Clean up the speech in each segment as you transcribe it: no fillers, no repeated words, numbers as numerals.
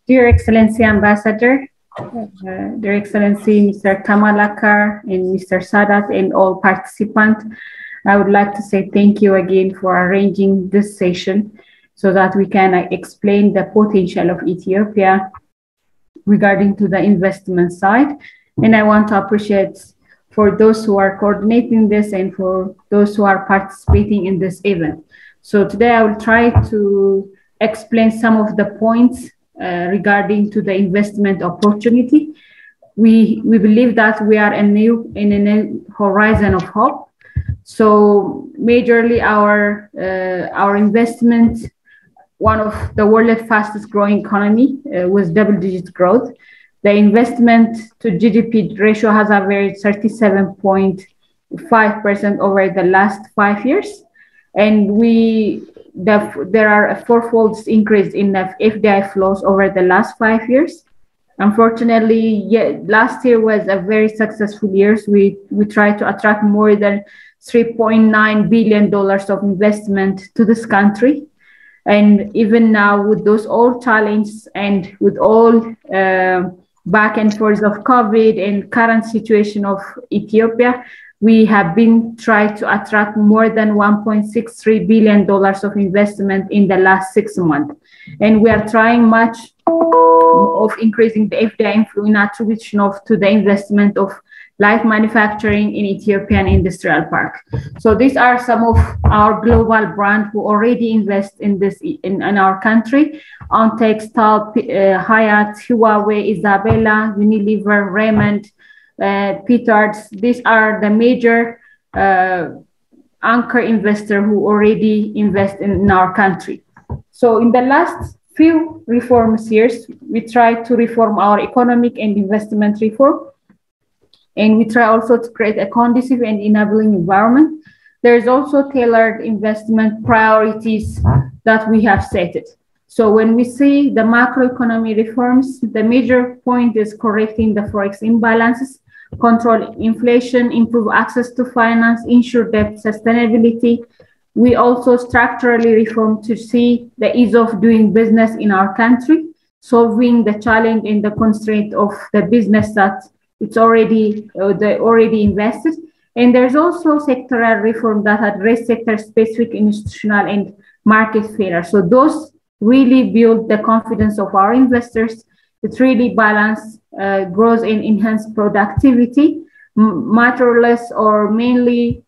Dear Excellency Ambassador, Dear Excellency Mr. Tamalakar and Mr. Sadat and all participants, I would like to say thank you again for arranging this session so that we can explain the potential of Ethiopia regarding to the investment side. And I want to appreciate for those who are coordinating this and for those who are participating in this event. So today I will try to explain some of the points regarding to the investment opportunity. We believe that we are in a new horizon of hope. So majorly our investment, one of the world's fastest growing economy with double-digit growth. The investment to GDP ratio has averaged 37.5% over the last 5 years. And there are a fourfold increase in the FDI flows over the last 5 years. Unfortunately, last year was a very successful year. We tried to attract more than $3.9 billion of investment to this country. And even now with those all challenges and with all back and forth of COVID and current situation of Ethiopia, we have been trying to attract more than $1.63 billion of investment in the last 6 months. And we are trying much of increasing the FDI inflow in attribution to the investment of light manufacturing in Ethiopian industrial park. So these are some of our global brands who already invest in this in our country: on Textile, Hyatt, Huawei, Isabella, Unilever, Raymond, Petards. These are the major anchor investor who already invest in our country. So in the last few reforms years, we tried to reform our economic and investment reform. And we try also to create a conducive and enabling environment. There is also tailored investment priorities that we have set it. So when we see the macroeconomic reforms, the major point is correcting the forex imbalances, control inflation, improve access to finance, ensure debt sustainability. We also structurally reform to see the ease of doing business in our country, solving the challenge and the constraint of the business that it's already they already invested. And there's also sectoral reform that address sector-specific institutional and market failure. So those really build the confidence of our investors. It really balance growth and enhance productivity, matter less or mainly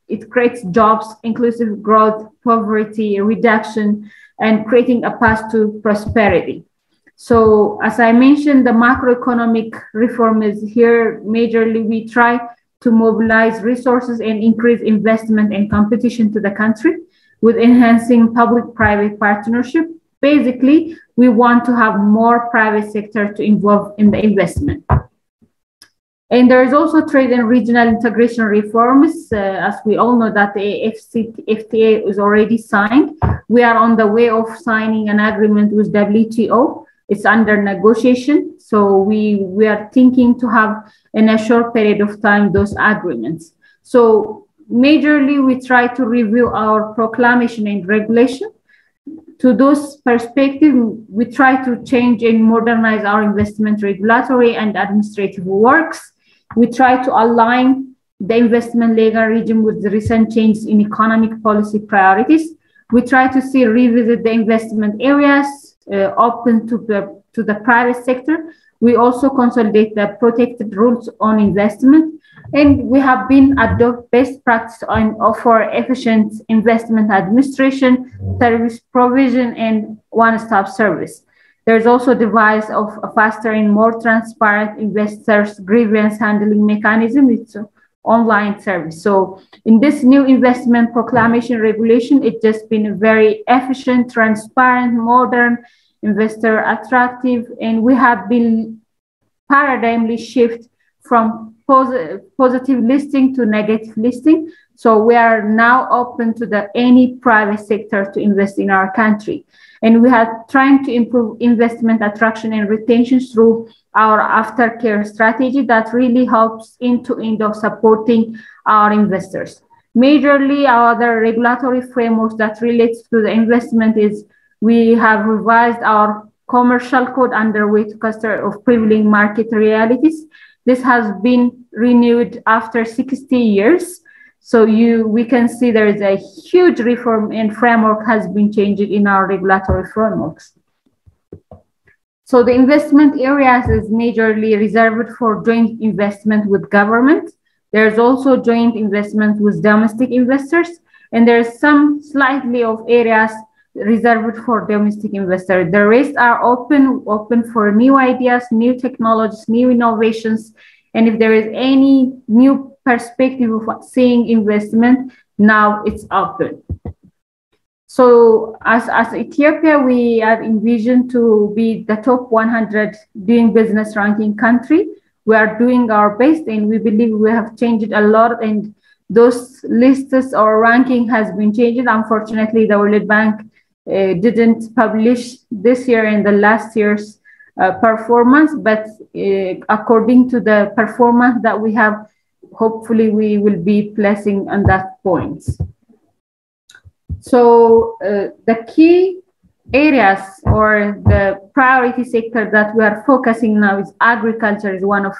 it creates jobs, inclusive growth, poverty reduction, and creating a path to prosperity. So as I mentioned, the macroeconomic reform is here. Majorly, we try to mobilize resources and increase investment and competition to the country with enhancing public-private partnership. Basically, we want to have more private sector to involve in the investment. And there is also trade and regional integration reforms. As we all know that the FTA is already signed. We are on the way of signing an agreement with WTO. It's under negotiation. So we are thinking to have in a short period of time those agreements. So majorly we try to review our proclamation and regulation. To those perspectives, we try to change and modernize our investment regulatory and administrative works. We try to align the investment legal regime with the recent changes in economic policy priorities. We try to revisit the investment areas open to the private sector. We also consolidate the protected rules on investment, and we have been adopt best practice for efficient investment administration, service provision, and one-stop service. There's also device of a faster and more transparent investors grievance handling mechanism. It's an online service. So in this new investment proclamation regulation, it's just been very efficient, transparent, modern, investor attractive, and we have been paradigmly shift from positive listing to negative listing. So we are now open to any private sector to invest in our country. And we are trying to improve investment attraction and retention through our aftercare strategy that really helps end-to-end of supporting our investors. Majorly, our other regulatory frameworks that relates to the investment is we have revised our commercial code underway to cater of prevailing market realities. This has been renewed after 60 years. So we can see there is a huge reform and framework has been changed in our regulatory frameworks. So the investment areas is majorly reserved for joint investment with government. There's also joint investment with domestic investors, and there's some slightly of areas reserved for domestic investors. The rest are open for new ideas, new technologies, new innovations. And if there is any new perspective of seeing investment, now it's open. So as Ethiopia, we are envisioned to be the top 100 doing business ranking country. We are doing our best, and we believe we have changed a lot, and those lists or ranking has been changed. Unfortunately, the World Bank didn't publish this year and the last year's performance, but according to the performance that we have, hopefully we will be placing on that point. So the key areas or the priority sector that we are focusing now is agriculture is one of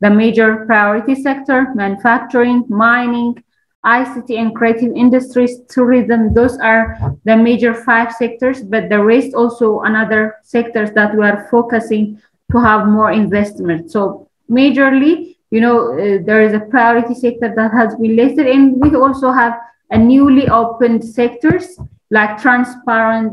the major priority sector, manufacturing, mining, ICT and creative industries, tourism. Those are the major 5 sectors, but the rest also another sectors that we are focusing to have more investment. So majorly, there is a priority sector that has been listed, and we also have a newly opened sectors like transport,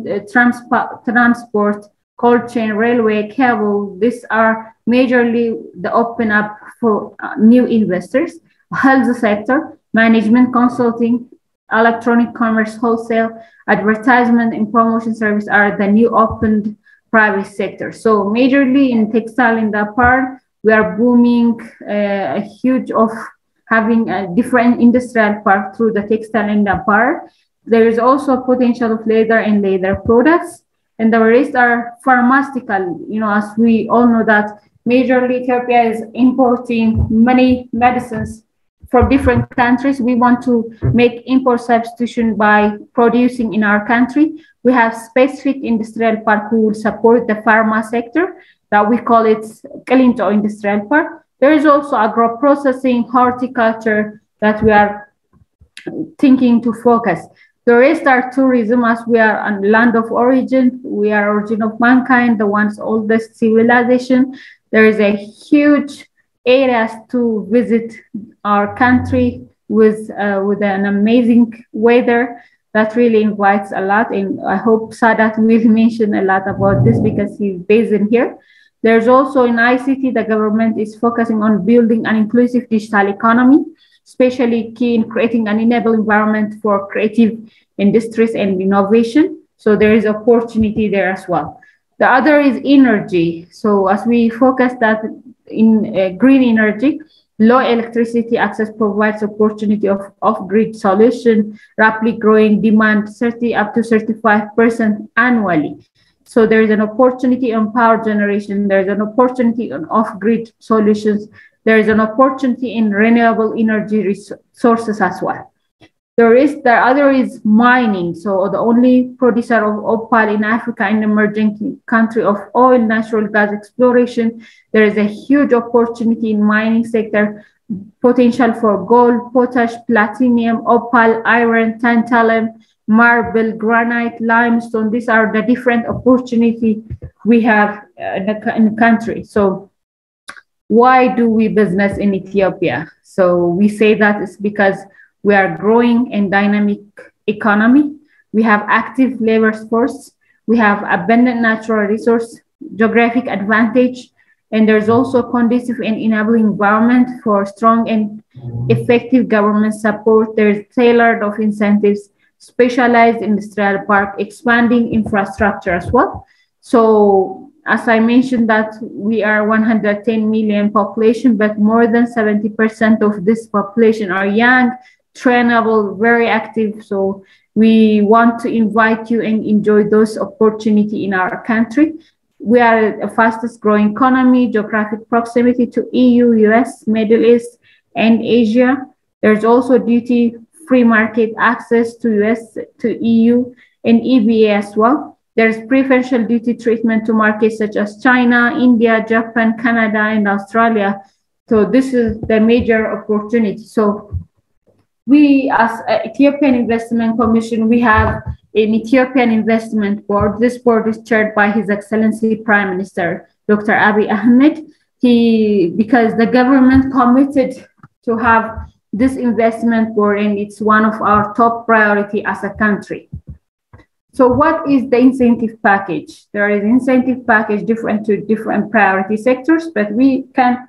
cold chain, railway, cable. These are majorly the open up for new investors. Health sector, management, consulting, electronic commerce, wholesale, advertisement, and promotion service are the new opened private sector. So majorly in textile and apparel, we are booming a huge of having a different industrial park through the textile and apparel. There is also potential of leather and leather products, and the rest are pharmaceutical. As we all know that majorly Ethiopia is importing many medicines from different countries. We want to make import substitution by producing in our country. We have specific industrial park who will support the pharma sector that we call it Qilinto Industrial Park. There is also agro-processing, horticulture that we are thinking to focus. The rest are tourism, as we are on land of origin. We are origin of mankind, the one's oldest civilization. There is a huge areas to visit our country with an amazing weather that really invites a lot. And I hope Sadat will mention a lot about this because he's based in here. There's also in ICT, the government is focusing on building an inclusive digital economy, especially key in creating an enabling environment for creative industries and innovation. So there is opportunity there as well. The other is energy. So as we focus that in green energy, low electricity access provides opportunity of off-grid solution, rapidly growing demand 30 up to 35% annually. So there is an opportunity on power generation. There is an opportunity on off-grid solutions. There is an opportunity in renewable energy resources as well. The other is mining. So the only producer of opal in Africa and emerging country of oil, natural gas exploration. There is a huge opportunity in mining sector, potential for gold, potash, platinum, opal, iron, tantalum, marble, granite, limestone. These are the different opportunity we have in the country. So why do we business in Ethiopia? So we say that it's because we are growing and dynamic economy. We have active labor force. We have abundant natural resource, geographic advantage, and there's also conducive and enabling environment for strong and effective government support. There's tailored of incentives, specialized industrial park, expanding infrastructure as well. So as I mentioned that we are 110 million population, but more than 70% of this population are young, trainable, very active. So we want to invite you and enjoy those opportunities in our country. We are the fastest growing economy, geographic proximity to EU, US, Middle East, and Asia. There's also duty-free market access to US, to EU, and EBA as well. There's preferential duty treatment to markets such as China, India, Japan, Canada, and Australia. So this is the major opportunity. So we, as Ethiopian Investment Commission, we have an Ethiopian Investment Board. This board is chaired by His Excellency Prime Minister Dr. Abiy Ahmed. Because the government committed to have this investment board, and it's one of our top priority as a country. So what is the incentive package? There is incentive package different to different priority sectors, but we can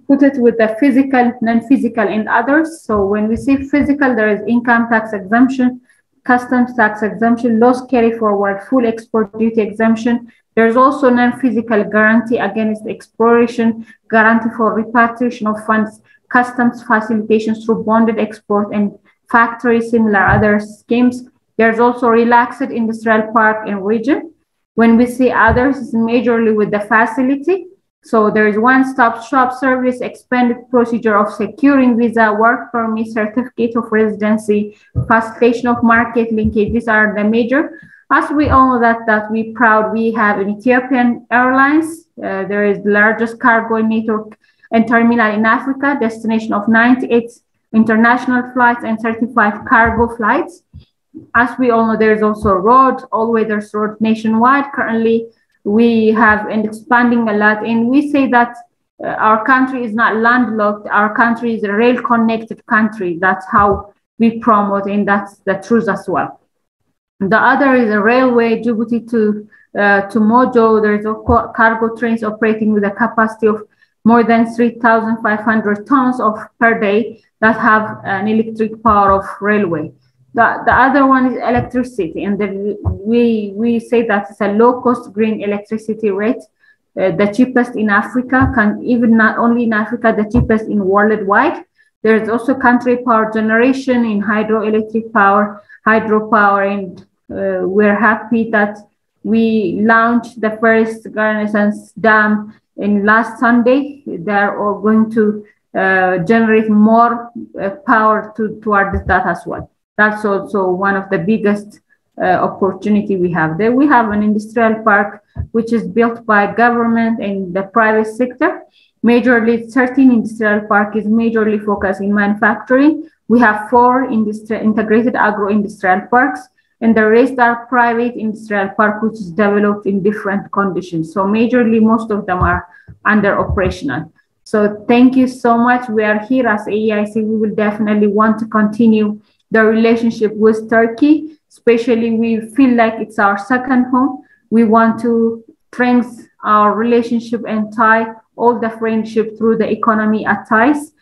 put it with the physical, non-physical, and others. So when we say physical, there is income tax exemption, customs tax exemption, loss carry forward, full export duty exemption. There's also non-physical guarantee against exploration, guarantee for repatriation of funds, customs facilitation through bonded export, and factory similar other schemes. There's also relaxed industrial park and region. When we say others, it's majorly with the facility. So there is one-stop shop service, expanded procedure of securing visa, work permit, certificate of residency, facilitation of market linkage. These are the major. As we all know that we proud, we have an Ethiopian Airlines. There is the largest cargo network and terminal in Africa, destination of 98 international flights and 35 cargo flights. As we all know, there is also road, all-weather road nationwide. Currently, we have and expanding a lot, and we say that our country is not landlocked. Our country is a rail-connected country. That's how we promote, and that's the truth as well. The other is a railway, Djibouti to Mojo. There's a cargo trains operating with a capacity of more than 3,500 tons per day that have an electric power of railway. The other one is electricity, and we say that it's a low-cost green electricity rate, the cheapest in Africa, even not only in Africa, the cheapest in worldwide. There's also country power generation in hydroelectric power, hydropower, and we're happy that we launched the first Renaissance Dam in last Sunday. They're all going to generate more power towards that as well. That's also one of the biggest opportunity we have. There we have an industrial park which is built by government and the private sector. Majorly, 13 industrial park is majorly focused in manufacturing. We have 4 integrated agro-industrial parks, and the rest are private industrial park which is developed in different conditions. So majorly, most of them are under operational. So thank you so much. We are here as AEIC. We will definitely want to continue the relationship with Turkey, especially we feel like it's our second home. We want to strengthen our relationship and tie all the friendship through the economy at ties,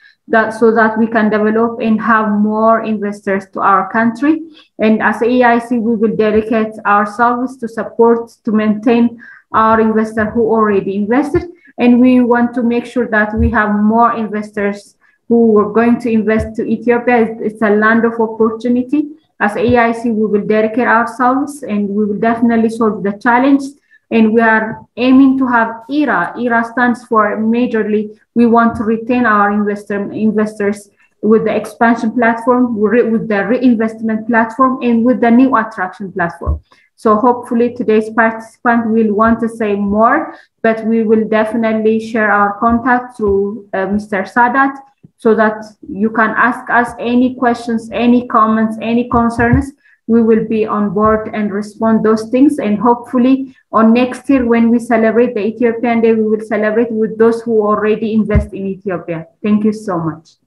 so that we can develop and have more investors to our country. And as AEIC, we will dedicate ourselves to support, to maintain our investor who already invested. And we want to make sure that we have more investors who are going to invest to Ethiopia. It's a land of opportunity. As AEIC, we will dedicate ourselves and we will definitely solve the challenge. And we are aiming to have ERA. ERA stands for majorly, we want to retain our investors with the expansion platform, with the reinvestment platform, and with the new attraction platform. So hopefully today's participant will want to say more, but we will definitely share our contact through Mr. Sadat, so that you can ask us any questions, any comments, any concerns. We will be on board and respond those things. And hopefully on next year, when we celebrate the Ethiopian Day, we will celebrate with those who already invest in Ethiopia. Thank you so much.